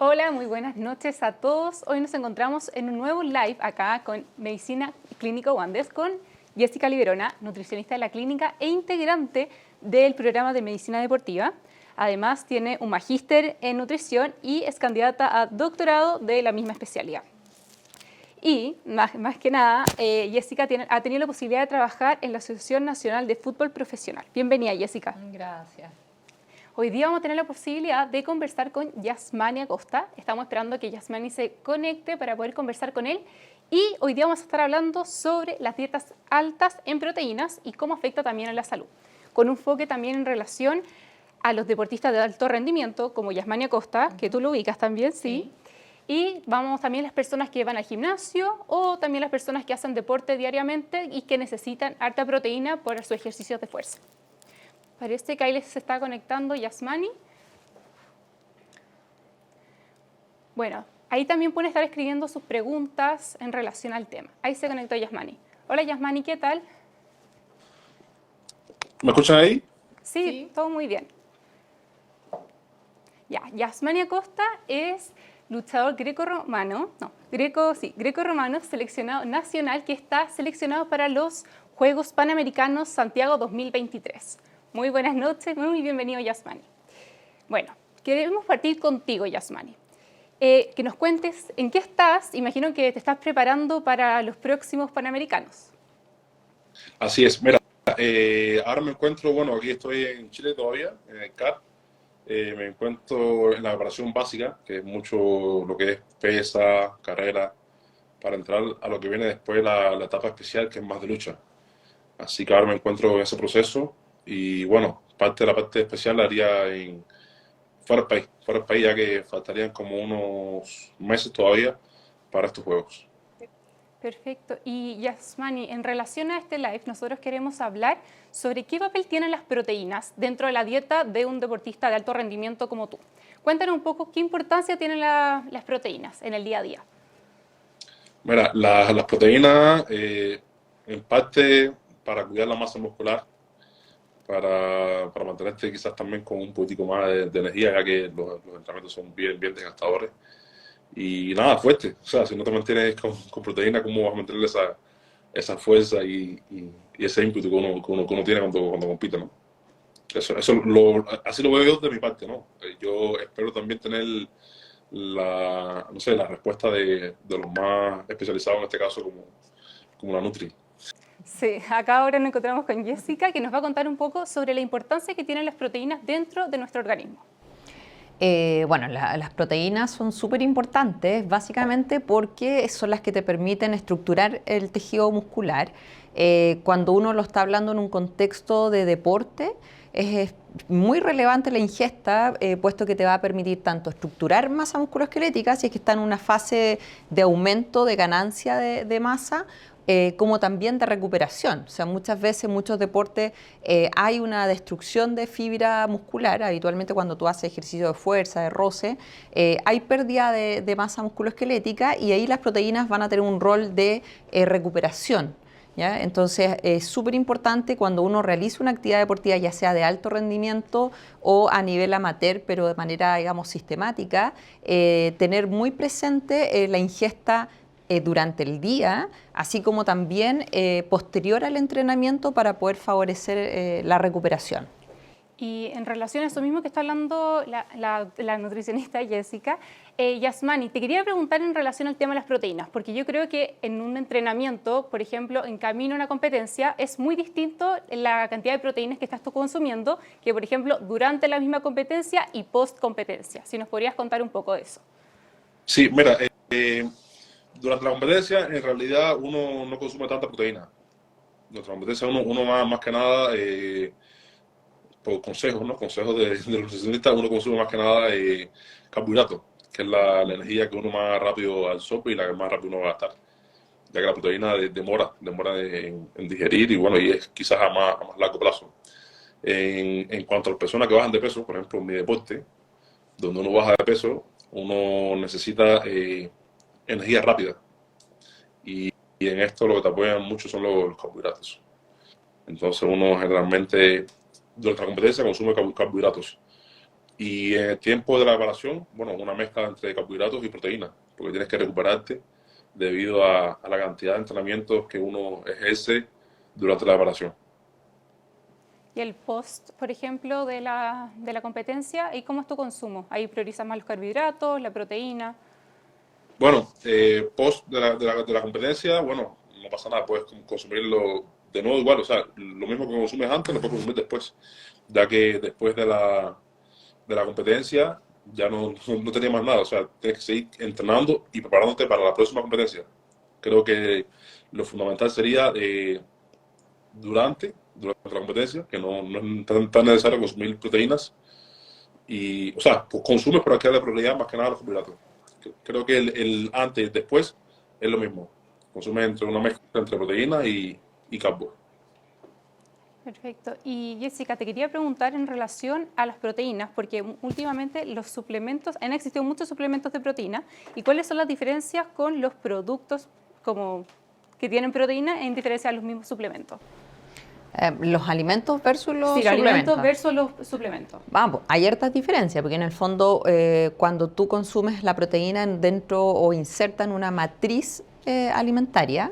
Hola, muy buenas noches a todos. Hoy nos encontramos en un nuevo live acá con Medicina Clínica Wandes con Jessica Liberona, nutricionista de la clínica e integrante del programa de medicina deportiva. Además, tiene un magíster en nutrición y es candidata a doctorado de la misma especialidad. Y, más que nada, Jessica ha tenido la posibilidad de trabajar en la Asociación Nacional de Fútbol Profesional. Bienvenida, Jessica. Gracias. Hoy día vamos a tener la posibilidad de conversar con Yasmani Acosta. Estamos esperando que Yasmani se conecte para poder conversar con él. Y hoy día vamos a estar hablando sobre las dietas altas en proteínas y cómo afecta también a la salud. Con un enfoque también en relación a los deportistas de alto rendimiento, como Yasmani Acosta, que tú lo ubicas también, ¿sí? Y vamos también las personas que van al gimnasio o también las personas que hacen deporte diariamente y que necesitan alta proteína por sus ejercicios de fuerza. Parece que ahí se está conectando Yasmani. Bueno, ahí también pueden estar escribiendo sus preguntas en relación al tema. Ahí se conectó Yasmani. Hola Yasmani, ¿qué tal? ¿Me escuchan ahí? Sí, todo muy bien. Ya, Yasmani Acosta es luchador greco-romano, greco-romano seleccionado nacional que está seleccionado para los Juegos Panamericanos Santiago 2023. Muy buenas noches, muy bienvenido Yasmani. Bueno, queremos partir contigo Yasmani. Que nos cuentes en qué estás, imagino que te estás preparando para los próximos Panamericanos. Así es, mira, ahora me encuentro, bueno, aquí estoy en Chile todavía, en el CAR. Me encuentro en la preparación básica, que es mucho lo que es pesa, carrera, para entrar a lo que viene después la etapa especial, que es más de lucha. Así que ahora me encuentro en ese proceso y bueno, parte de la parte especial la haría fuera del país, ya que faltarían como unos meses todavía para estos juegos. Perfecto. Y Yasmani, en relación a este live, nosotros queremos hablar sobre qué papel tienen las proteínas dentro de la dieta de un deportista de alto rendimiento como tú. Cuéntanos un poco qué importancia tienen las proteínas en el día a día. Mira, las proteínas, en parte para cuidar la masa muscular, para mantenerte quizás también con un poquitico más de energía, ya que los entrenamientos son bien desgastadores. Y nada, fuerte. O sea, si no te mantienes con proteína, ¿cómo vas a mantener esa fuerza y ese ímpetu que uno tiene cuando compite, ¿no? Así lo veo yo de mi parte, ¿no? Yo espero también tener no sé, la respuesta de los más especializados en este caso, como la Nutri. Sí, acá ahora nos encontramos con Jessica, que nos va a contar un poco sobre la importancia que tienen las proteínas dentro de nuestro organismo. Bueno, las proteínas son súper importantes, básicamente porque son las que te permiten estructurar el tejido muscular. Cuando uno lo está hablando en un contexto de deporte, es muy relevante la ingesta, puesto que te va a permitir tanto estructurar masa musculoesquelética, si es que está en una fase de aumento, de ganancia de masa, como también de recuperación. O sea, muchas veces, en muchos deportes, hay una destrucción de fibra muscular. Habitualmente cuando tú haces ejercicio de fuerza, de roce, hay pérdida de masa musculoesquelética y ahí las proteínas van a tener un rol de recuperación. ¿Ya? Entonces es súper importante cuando uno realiza una actividad deportiva, ya sea de alto rendimiento o a nivel amateur, pero de manera, digamos, sistemática, tener muy presente la ingesta durante el día, así como también posterior al entrenamiento para poder favorecer la recuperación. Y en relación a eso mismo que está hablando la nutricionista Jessica, Yasmani, te quería preguntar en relación al tema de las proteínas, porque yo creo que en un entrenamiento, por ejemplo, en camino a una competencia, es muy distinto la cantidad de proteínas que estás tú consumiendo que, por ejemplo, durante la misma competencia y post competencia. Si nos podrías contar un poco de eso. Sí, mira, durante la competencia en realidad uno no consume tanta proteína. Durante la competencia uno más que nada, por consejos, ¿no? Consejos de los nutricionistas, uno consume más que nada carbohidratos, que es la energía que uno más rápido absorbe y la que más rápido uno va a gastar. Ya que la proteína demora en digerir y bueno, y es quizás a más largo plazo. En cuanto a las personas que bajan de peso, por ejemplo, en mi deporte, donde uno baja de peso, uno necesita energía rápida. Y en esto lo que te apoyan mucho son los carbohidratos. Entonces uno generalmente durante la competencia consume carbohidratos. Y en el tiempo de la preparación, bueno, una mezcla entre carbohidratos y proteínas, porque tienes que recuperarte debido a la cantidad de entrenamientos que uno ejerce durante la preparación. Y el post, por ejemplo, de la competencia, ¿y cómo es tu consumo? ¿Ahí priorizas más los carbohidratos, la proteína? Bueno, post de la competencia, bueno, no pasa nada, puedes consumirlo de nuevo igual, o sea, lo mismo que consumes antes, lo puedes consumir después, ya que después de la competencia ya no tenía más nada, o sea, tienes que seguir entrenando y preparándote para la próxima competencia. Creo que lo fundamental sería durante la competencia, que no es tan necesario consumir proteínas, y, o sea, pues consumes para que haya prioridad más que nada los carbohidratos. Creo que el antes y el después es lo mismo. Consumes entre una mezcla entre proteína y carbo. Perfecto. Y Jessica, te quería preguntar en relación a las proteínas, porque últimamente los suplementos, han existido muchos suplementos de proteína, ¿y cuáles son las diferencias con los productos como que tienen proteína en diferencia a los mismos suplementos? Los alimentos versus los Sí, los alimentos suplementos. versus los suplementos. Vamos, hay hartas diferencias, porque en el fondo cuando tú consumes la proteína dentro o inserta en una matriz alimentaria,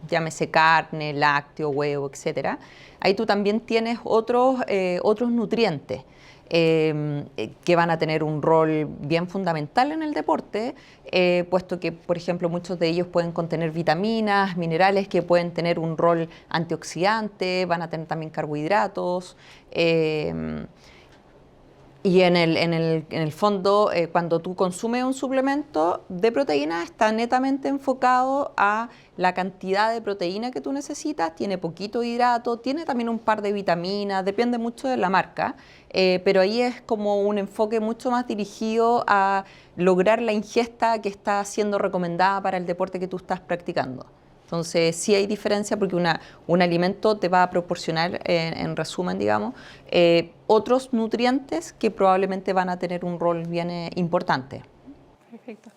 llámese carne, lácteo, huevo, etcétera, ahí tú también tienes otros nutrientes que van a tener un rol bien fundamental en el deporte, puesto que, por ejemplo, muchos de ellos pueden contener vitaminas, minerales que pueden tener un rol antioxidante, van a tener también carbohidratos. Y en el fondo, cuando tú consumes un suplemento de proteína, está netamente enfocado a la cantidad de proteína que tú necesitas, tiene poquito hidrato, tiene también un par de vitaminas, depende mucho de la marca, pero ahí es como un enfoque mucho más dirigido a lograr la ingesta que está siendo recomendada para el deporte que tú estás practicando. Entonces, sí hay diferencia porque un alimento te va a proporcionar, en resumen, digamos, otros nutrientes que probablemente van a tener un rol bien importante. Perfecto.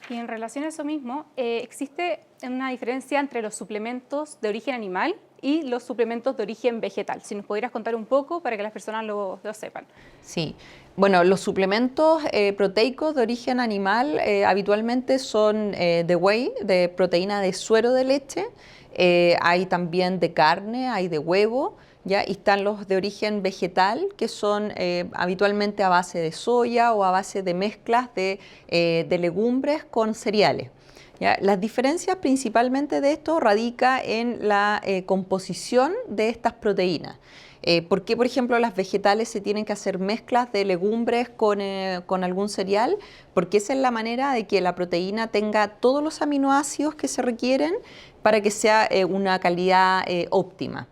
Y en relación a eso mismo, ¿existe una diferencia entre los suplementos de origen animal y los suplementos de origen vegetal? Si nos pudieras contar un poco para que las personas lo sepan. Sí, bueno, los suplementos proteicos de origen animal habitualmente son de whey, de proteína de suero de leche, hay también de carne, hay de huevo, ¿ya? Y están los de origen vegetal, que son habitualmente a base de soya o a base de mezclas de legumbres con cereales. ¿Ya? Las diferencias principalmente de esto radica en la composición de estas proteínas. ¿Por qué, por ejemplo, las vegetales se tienen que hacer mezclas de legumbres con algún cereal? Porque esa es la manera de que la proteína tenga todos los aminoácidos que se requieren para que sea una calidad óptima,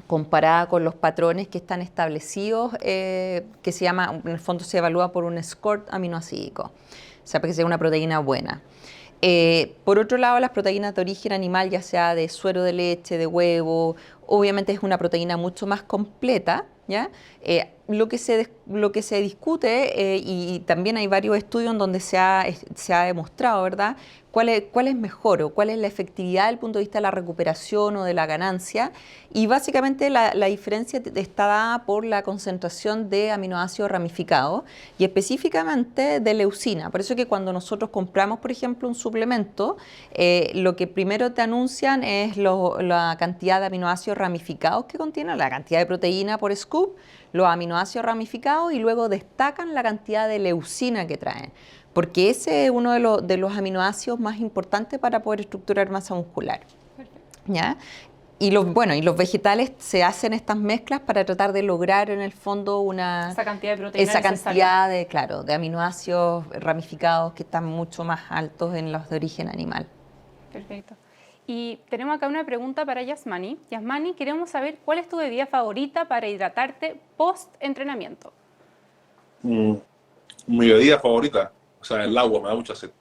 comparada con los patrones que están establecidos, que se llama, en el fondo se evalúa por un score aminoácido, o sea, para que sea una proteína buena. Por otro lado, las proteínas de origen animal, ya sea de suero de leche, de huevo, obviamente es una proteína mucho más completa, ¿ya? Lo que se discute, y también hay varios estudios en donde se ha demostrado, ¿verdad?, cuál es mejor o cuál es la efectividad desde el punto de vista de la recuperación o de la ganancia. Y básicamente la diferencia está dada por la concentración de aminoácidos ramificados y específicamente de leucina. Por eso que cuando nosotros compramos, por ejemplo, un suplemento, lo que primero te anuncian es la cantidad de aminoácidos ramificados que contiene, la cantidad de proteína por scoop, los aminoácidos ramificados, y luego destacan la cantidad de leucina que traen, porque ese es uno de los aminoácidos más importantes para poder estructurar masa muscular. ¿Ya? Y los vegetales se hacen estas mezclas para tratar de lograr en el fondo Esa cantidad de proteína esa necesaria. cantidad de aminoácidos ramificados que están mucho más altos en los de origen animal. Perfecto. Y tenemos acá una pregunta para Yasmani. Yasmani, queremos saber cuál es tu bebida favorita para hidratarte post-entrenamiento. Mi bebida favorita, o sea, el agua, me da mucha sed.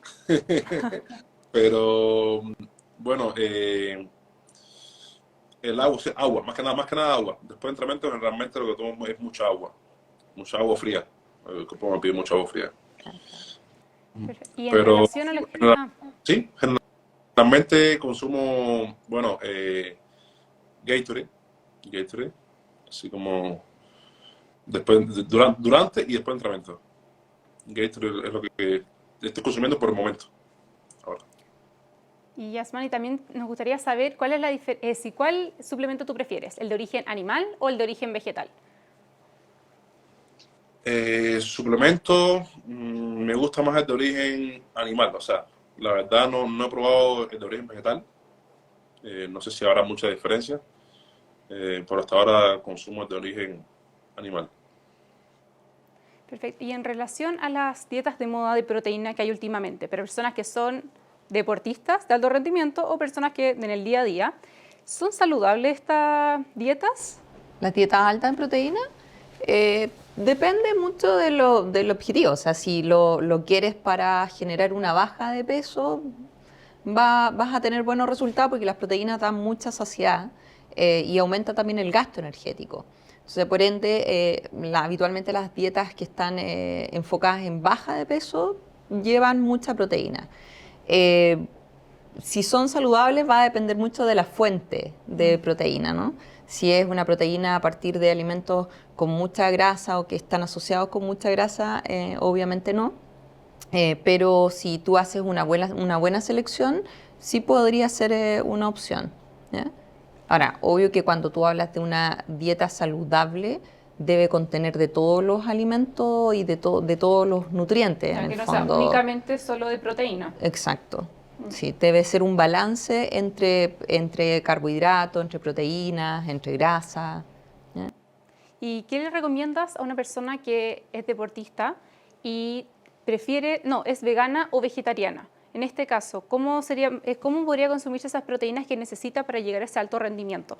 Pero, bueno, el agua, sí, agua, más que nada agua. Después de entrenamiento, realmente lo que tomo es mucha agua fría. Que puedo pedir mucha agua fría. Perfecto. Y en Pero, relación a lo que... sí, generalmente consumo, bueno, Gatorade, así como durante y después del entrenamiento. Gatorade es lo que estoy consumiendo por el momento. Ahora. Y Yasmani, también nos gustaría saber cuál es la ¿cuál suplemento tú prefieres? ¿El de origen animal o el de origen vegetal? Suplemento, me gusta más el de origen animal. O sea, la verdad no he probado el de origen vegetal. No sé si habrá mucha diferencia. Pero hasta ahora consumo el de origen animal. Perfecto. Y en relación a las dietas de moda de proteína que hay últimamente, para personas que son deportistas de alto rendimiento o personas que en el día a día, ¿son saludables estas dietas? Las dietas altas en proteína depende mucho del objetivo. O sea, si lo quieres para generar una baja de peso, vas a tener buenos resultados porque las proteínas dan mucha saciedad y aumenta también el gasto energético. Entonces, por ende, habitualmente las dietas que están enfocadas en baja de peso llevan mucha proteína. Si son saludables va a depender mucho de la fuente de proteína, ¿no? Si es una proteína a partir de alimentos con mucha grasa o que están asociados con mucha grasa, obviamente no. Pero si tú haces una buena selección, sí podría ser una opción, ¿ya? Ahora, obvio que cuando tú hablas de una dieta saludable, debe contener de todos los alimentos y de todos los nutrientes, Para en que el no sea fondo. únicamente solo de proteína. Exacto. Sí, debe ser un balance entre carbohidratos, entre proteínas, entre grasa. ¿Ya? ¿Y qué le recomiendas a una persona que es deportista y es vegana o vegetariana? En este caso, ¿cómo podría consumirse esas proteínas que necesita para llegar a ese alto rendimiento?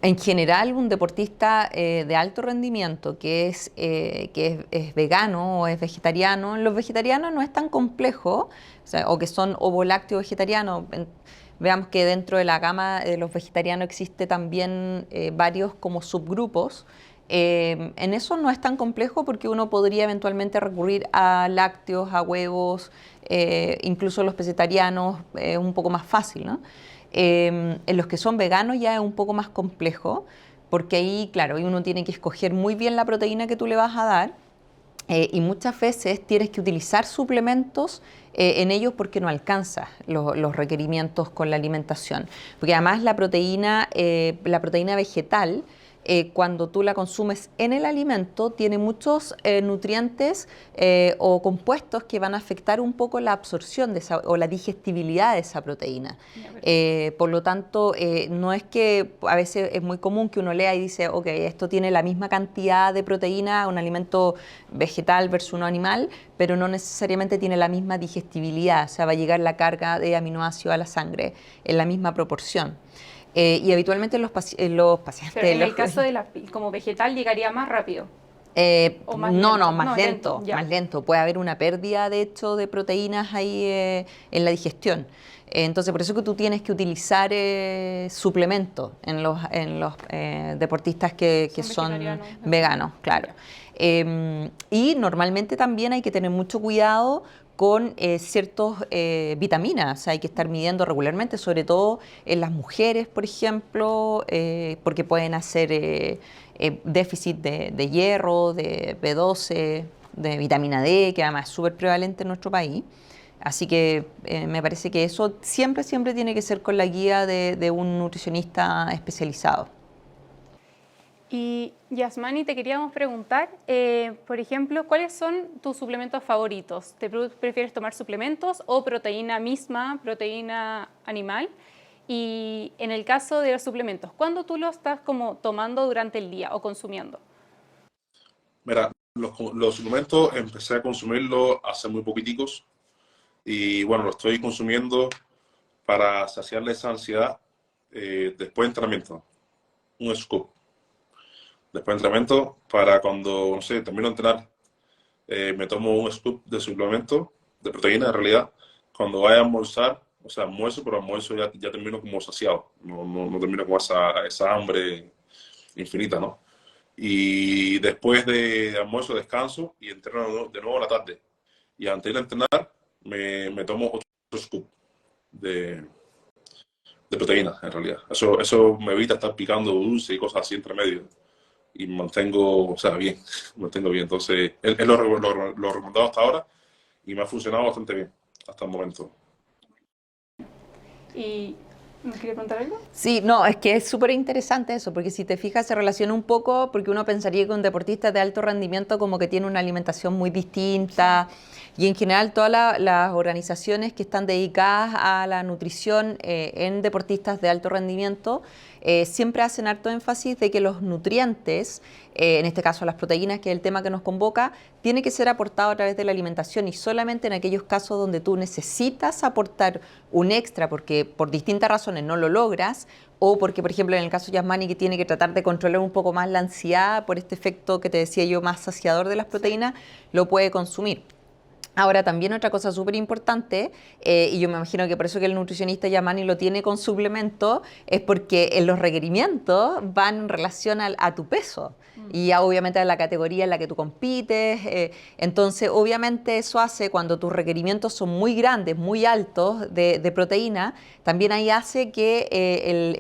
En general, un deportista de alto rendimiento que es vegano o es vegetariano, los vegetarianos no es tan complejo, o que son ovolácteos vegetarianos. Veamos que dentro de la gama de los vegetarianos existe también varios como subgrupos. En eso no es tan complejo porque uno podría eventualmente recurrir a lácteos, a huevos, incluso los vegetarianos es un poco más fácil, ¿no? En los que son veganos ya es un poco más complejo, porque ahí, claro, uno tiene que escoger muy bien la proteína que tú le vas a dar y muchas veces tienes que utilizar suplementos en ellos porque no alcanzas los requerimientos con la alimentación. Porque además la proteína vegetal, cuando tú la consumes en el alimento, tiene muchos nutrientes o compuestos que van a afectar un poco la absorción o la digestibilidad de esa proteína. Por lo tanto, no es que a veces es muy común que uno lea y dice, ok, esto tiene la misma cantidad de proteína, un alimento vegetal versus uno animal, pero no necesariamente tiene la misma digestibilidad, o sea, va a llegar la carga de aminoácidos a la sangre en la misma proporción. Y habitualmente los pacientes... Pero en el caso como vegetal llegaría más rápido. ¿O más No, lento? más lento, ya. más lento. Puede haber una pérdida, de hecho, de proteínas ahí en la digestión. Entonces, por eso que tú tienes que utilizar suplementos en los deportistas que son veganos, claro. Y normalmente también hay que tener mucho cuidado con ciertas vitaminas, o sea, hay que estar midiendo regularmente, sobre todo en las mujeres, por ejemplo, porque pueden hacer déficit de hierro, de B12, de vitamina D, que además es súper prevalente en nuestro país. Así que me parece que eso siempre tiene que ser con la guía de un nutricionista especializado. Y Yasmani, te queríamos preguntar, por ejemplo, ¿cuáles son tus suplementos favoritos? ¿Te prefieres tomar suplementos o proteína misma, proteína animal? Y en el caso de los suplementos, ¿cuándo tú los estás como tomando durante el día o consumiendo? Mira, los suplementos empecé a consumirlos hace muy poquiticos y bueno, lo estoy consumiendo para saciarle esa ansiedad después de entrenamiento. Un scoop. Después de entrenamiento, para cuando, no sé, termino de entrenar, me tomo un scoop de suplemento, de proteína en realidad. Cuando vaya a almorzar, o sea, almuerzo, pero almuerzo ya termino como saciado. No termino con esa hambre infinita, ¿no? Y después de almuerzo descanso y entreno de nuevo a la tarde. Y antes de entrenar, me tomo otro scoop de proteína, en realidad. Eso me evita estar picando dulce y cosas así entre medio. y me mantengo, o sea, bien, me mantengo bien. Entonces, es lo recomendado hasta ahora y me ha funcionado bastante bien hasta el momento. ¿Y me quería preguntar algo? Sí, no, es que es súper interesante eso, porque si te fijas se relaciona un poco, porque uno pensaría que un deportista de alto rendimiento como que tiene una alimentación muy distinta, y en general todas las organizaciones que están dedicadas a la nutrición en deportistas de alto rendimiento siempre hacen harto énfasis de que los nutrientes, en este caso las proteínas, que es el tema que nos convoca, tiene que ser aportado a través de la alimentación y solamente en aquellos casos donde tú necesitas aportar un extra porque por distintas razones no lo logras, o porque, por ejemplo, en el caso de Yasmani, que tiene que tratar de controlar un poco más la ansiedad por este efecto que te decía yo más saciador de las proteínas, lo puede consumir. Ahora, también otra cosa súper importante, y yo me imagino que por eso que el nutricionista Yamani lo tiene con suplemento, es porque en los requerimientos van en relación a tu peso y obviamente a la categoría en la que tú compites. Entonces, obviamente eso hace cuando tus requerimientos son muy grandes, muy altos de proteína, también ahí hace que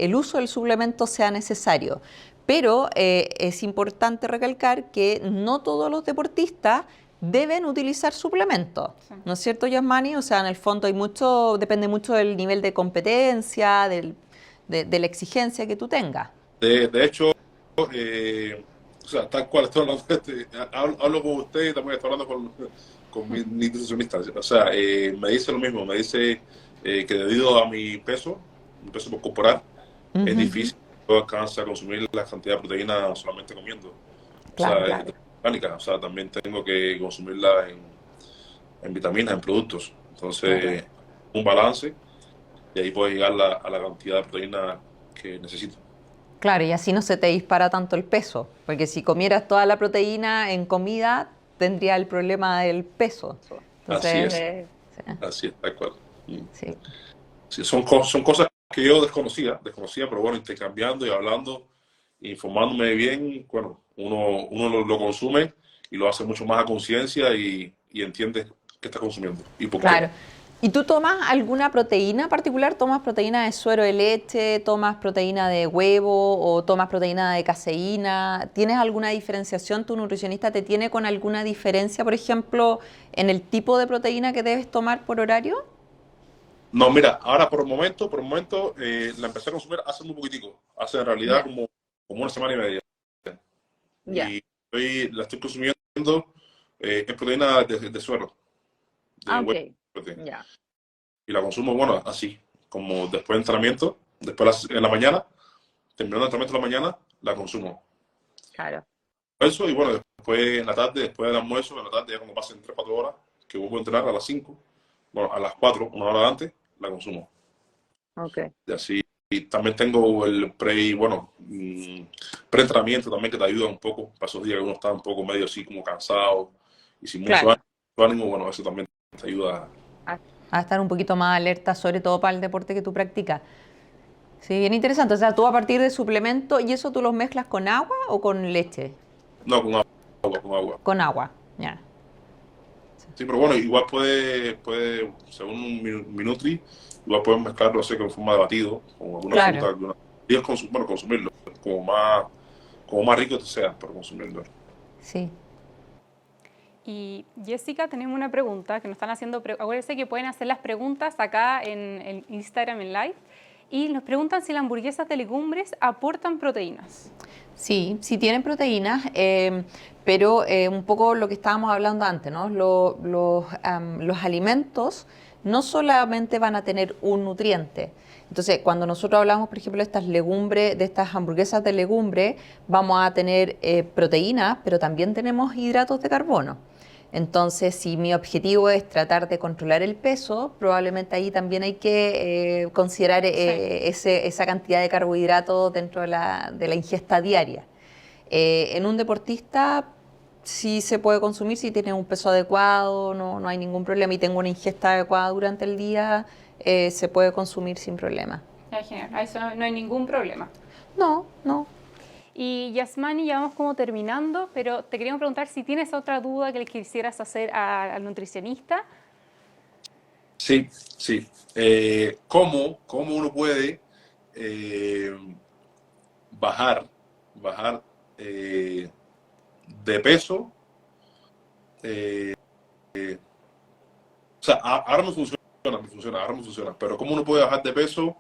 el uso del suplemento sea necesario. Pero es importante recalcar que no todos los deportistas deben utilizar suplementos, Sí. ¿no es cierto, Yasmani? O sea, en el fondo hay mucho, depende mucho del nivel de competencia, de la exigencia que tú tengas. De hecho, o sea, tal cual estoy hablando, hablo con usted y también estoy hablando con mi nutricionista. O sea, me dice lo mismo, me dice que debido a mi peso corporal, es Ujú. difícil que yo alcance a consumir la cantidad de proteína solamente comiendo. O Claro, sea, es orgánica, o sea, también tengo que consumirla en vitaminas, en productos. claro. Entonces, un balance y ahí puedo llegar a la cantidad de proteína que necesito. Claro, y así no se te dispara tanto el peso, porque si comieras toda la proteína en comida, tendría el problema del peso. Así Entonces, así es, tal cual. Mm. sí, sí. Sí, son cosas que yo desconocía, pero bueno, intercambiando y hablando, informándome bien, bueno, uno lo consume y lo hace mucho más a conciencia y entiende qué está consumiendo y por qué. Claro. ¿Y tú tomas alguna proteína particular? ¿Tomas proteína de suero de leche? ¿Tomas proteína de huevo? ¿O tomas proteína de caseína? ¿Tienes alguna diferenciación? ¿Tu nutricionista te tiene con alguna diferencia, por ejemplo, en el tipo de proteína que debes tomar por horario? No, mira, ahora por el momento la empecé a consumir hace muy poquitico, hace en realidad Ya, como una semana y media. ya. Y la estoy consumiendo, es proteína de suero, Ah, de ok. huevo. Proteína. Ya, Y la consumo, bueno, así, como después de entrenamiento, después en la mañana, terminando el entrenamiento en la mañana, la consumo. claro. Eso, y bueno, después en la tarde, después del almuerzo, en la tarde, ya cuando pasen 3 4 horas, que vuelvo a entrenar a las 5 bueno, a las 4 una hora antes, la consumo. Ok. Y así, y también tengo el bueno, pre-entrenamiento también que te ayuda un poco para esos días que uno está un poco medio así como cansado y sin mucho Claro. ánimo, bueno, eso también te ayuda. A estar un poquito más alerta, sobre todo para el deporte que tú practicas. Sí, bien interesante. O sea, tú a partir de suplemento, ¿y eso tú los mezclas con agua o con leche? No, con agua, con agua. Con agua, ya. Sí, pero bueno, igual según un Minutri, igual puedes mezclarlo así en forma de batido, con alguna Claro, fruta, y bueno, consumirlo, como más rico te sea para consumirlo. sí. Y Jessica, tenemos una pregunta que nos están haciendo. Acuérdense que pueden hacer las preguntas acá en Instagram en Live. Y nos preguntan si las hamburguesas de legumbres aportan proteínas. Sí, sí tienen proteínas, pero un poco lo que estábamos hablando antes, ¿no? Los alimentos no solamente van a tener un nutriente. Entonces, cuando nosotros hablamos, por ejemplo, de estas legumbres, de estas hamburguesas de legumbre, vamos a tener proteínas, pero también tenemos hidratos de carbono. Entonces, si mi objetivo es tratar de controlar el peso, probablemente ahí también hay que considerar Sí. esa cantidad de carbohidratos dentro de la ingesta diaria. En un deportista sí se puede consumir si tiene un peso adecuado, no hay ningún problema y tengo una ingesta adecuada durante el día, se puede consumir sin problema. Genial, a eso no hay ningún problema. No, no. Y Yasmani, ya vamos como terminando, pero te queríamos preguntar si tienes otra duda que le quisieras hacer al nutricionista. Sí, sí. ¿Cómo uno puede eh, bajar, bajar de peso. O sea, ahora me funciona, pero ¿cómo uno puede bajar de peso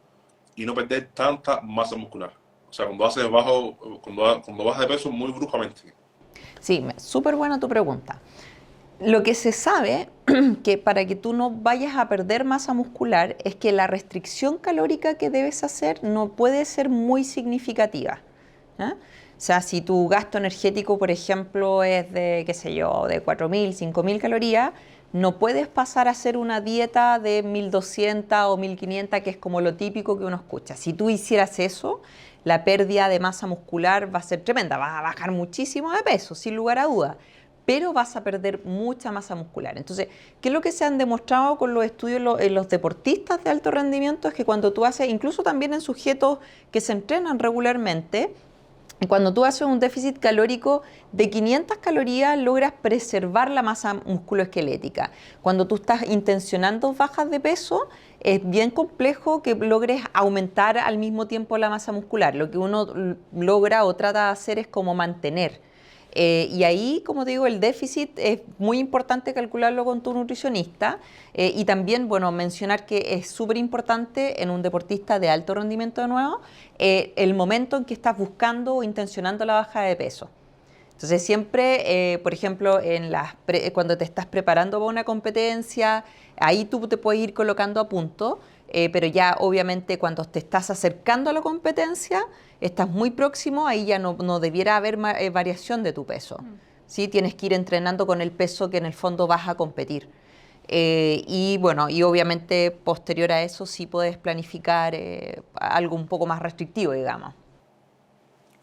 y no perder tanta masa muscular? O sea, cuando bajas de peso muy bruscamente. Sí, súper buena tu pregunta. Lo que se sabe que para que tú no vayas a perder masa muscular es que la restricción calórica que debes hacer no puede ser muy significativa. ¿Ah? O sea, si tu gasto energético, por ejemplo, es de, qué sé yo, de 4.000, 5.000 calorías, no puedes pasar a hacer una dieta de 1.200 o 1.500, que es como lo típico que uno escucha. Si tú hicieras eso, la pérdida de masa muscular va a ser tremenda, vas a bajar muchísimo de peso, sin lugar a dudas, pero vas a perder mucha masa muscular. Entonces, ¿qué es lo que se han demostrado con los estudios en los deportistas de alto rendimiento? Es que cuando tú haces, incluso también en sujetos que se entrenan regularmente, cuando tú haces un déficit calórico de 500 calorías, logras preservar la masa musculoesquelética. Cuando tú estás intencionando bajas de peso, es bien complejo que logres aumentar al mismo tiempo la masa muscular. Lo que uno logra o trata de hacer es como mantener. Y ahí, como te digo, el déficit es muy importante calcularlo con tu nutricionista y también, bueno, mencionar que es súper importante en un deportista de alto rendimiento de nuevo el momento en que estás buscando o intencionando la baja de peso. Entonces siempre, por ejemplo, cuando te estás preparando para una competencia, ahí tú te puedes ir colocando a punto, pero ya obviamente cuando te estás acercando a la competencia, estás muy próximo, ahí ya no debiera haber variación de tu peso. ¿Sí? Tienes que ir entrenando con el peso que en el fondo vas a competir. Y bueno, y obviamente posterior a eso sí puedes planificar algo un poco más restrictivo, digamos.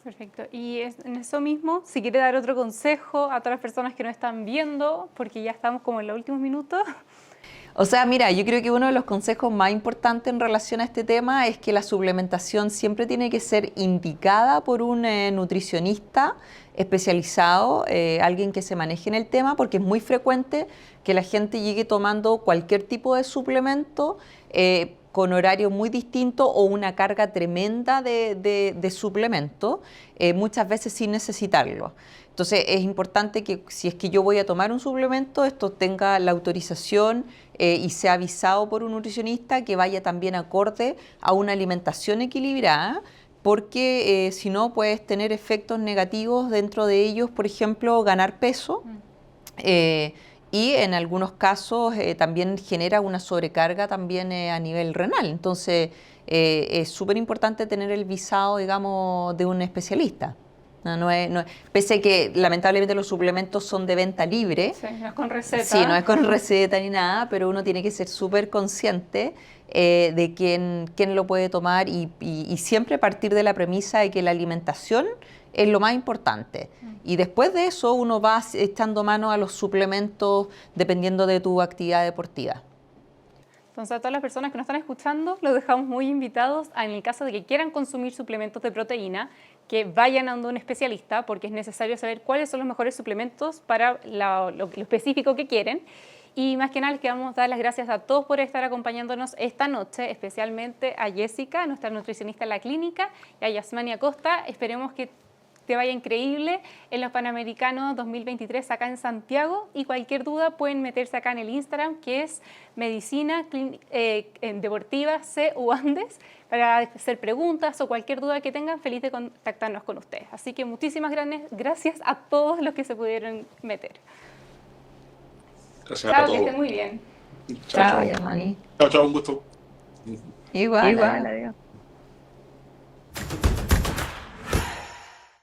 Perfecto. Y en eso mismo, si quiere dar otro consejo a todas las personas que nos están viendo, porque ya estamos como en los últimos minutos. O sea, mira, yo creo que uno de los consejos más importantes en relación a este tema es que la suplementación siempre tiene que ser indicada por un nutricionista especializado, alguien que se maneje en el tema, porque es muy frecuente que la gente llegue tomando cualquier tipo de suplemento con horario muy distinto o una carga tremenda de suplemento, muchas veces sin necesitarlo. Entonces es importante que si es que yo voy a tomar un suplemento, esto tenga la autorización y sea avisado por un nutricionista, que vaya también acorde a una alimentación equilibrada, porque si no puedes tener efectos negativos dentro de ellos, por ejemplo, ganar peso. Y en algunos casos también genera una sobrecarga también a nivel renal. Entonces es súper importante tener el visado, digamos, de un especialista. Pese a que lamentablemente los suplementos son de venta libre. Sí, no es con receta. Sí, no es con receta ni nada, pero uno tiene que ser súper consciente de quién lo puede tomar y siempre partir de la premisa de que la alimentación es lo más importante. Y después de eso uno va echando mano a los suplementos dependiendo de tu actividad deportiva. Entonces, a todas las personas que nos están escuchando, los dejamos muy invitados en el caso de que quieran consumir suplementos de proteína, que vayan a un especialista, porque es necesario saber cuáles son los mejores suplementos para lo específico que quieren. Y más que nada, les queremos dar las gracias a todos por estar acompañándonos esta noche, especialmente a Jessica, nuestra nutricionista en la clínica, y a Yasmani Acosta. Esperemos que te vaya increíble en los Panamericanos 2023 acá en Santiago, y cualquier duda pueden meterse acá en el Instagram, que es Medicina Deportiva CU Andes, para hacer preguntas o cualquier duda que tengan, feliz de contactarnos con ustedes. Así que muchísimas gracias a todos los que se pudieron meter. Gracias Chao, a todos. que estén muy bien. Chao, Yasmani. Chao, un gusto. Igual. Adiós.